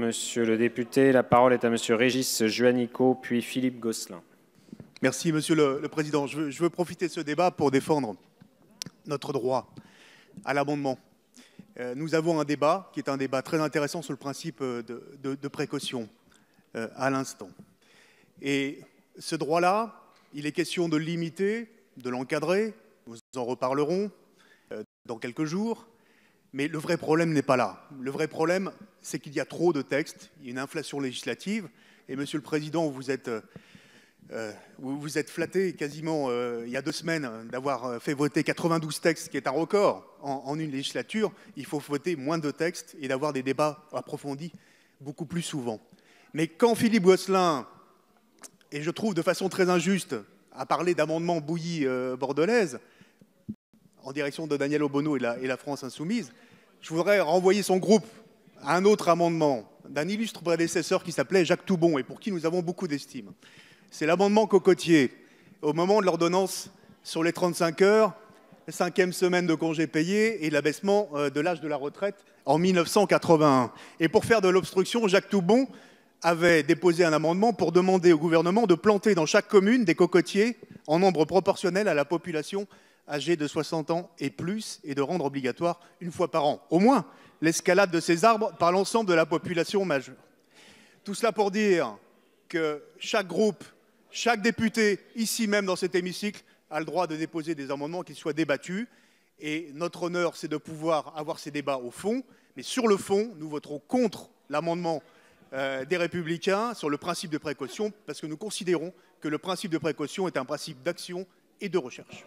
Monsieur le député. La parole est à Monsieur Régis Juanico, puis Philippe Gosselin. Merci, Monsieur le Président. Je veux profiter de ce débat pour défendre notre droit à l'amendement. Nous avons un débat qui est un débat très intéressant sur le principe de précaution à l'instant. Et ce droit-là, il est question de le limiter, de l'encadrer. Nous en reparlerons dans quelques jours. Mais le vrai problème n'est pas là. Le vrai problème, c'est qu'il y a trop de textes, il y a une inflation législative. Et Monsieur le Président, vous êtes flatté quasiment il y a 2 semaines d'avoir fait voter 92 textes, qui est un record en une législature. Il faut voter moins de textes et d'avoir des débats approfondis beaucoup plus souvent. Mais quand Philippe Gosselin, et je trouve de façon très injuste, a parlé d'amendements bouillis bordelaises, en direction de Daniel Obono et la France Insoumise, je voudrais renvoyer son groupe à un autre amendement d'un illustre prédécesseur qui s'appelait Jacques Toubon et pour qui nous avons beaucoup d'estime. C'est l'amendement Cocotier. Au moment de l'ordonnance sur les 35 heures, la 5e semaine de congés payés et l'abaissement de l'âge de la retraite en 1981. Et pour faire de l'obstruction, Jacques Toubon avait déposé un amendement pour demander au gouvernement de planter dans chaque commune des cocotiers en nombre proportionnel à la population âgés de 60 ans et plus, et de rendre obligatoire une fois par an, au moins, l'escalade de ces arbres par l'ensemble de la population majeure. Tout cela pour dire que chaque groupe, chaque député, ici même dans cet hémicycle, a le droit de déposer des amendements qui soient débattus. Et notre honneur, c'est de pouvoir avoir ces débats au fond. Mais sur le fond, nous voterons contre l'amendement des Républicains sur le principe de précaution, parce que nous considérons que le principe de précaution est un principe d'action et de recherche.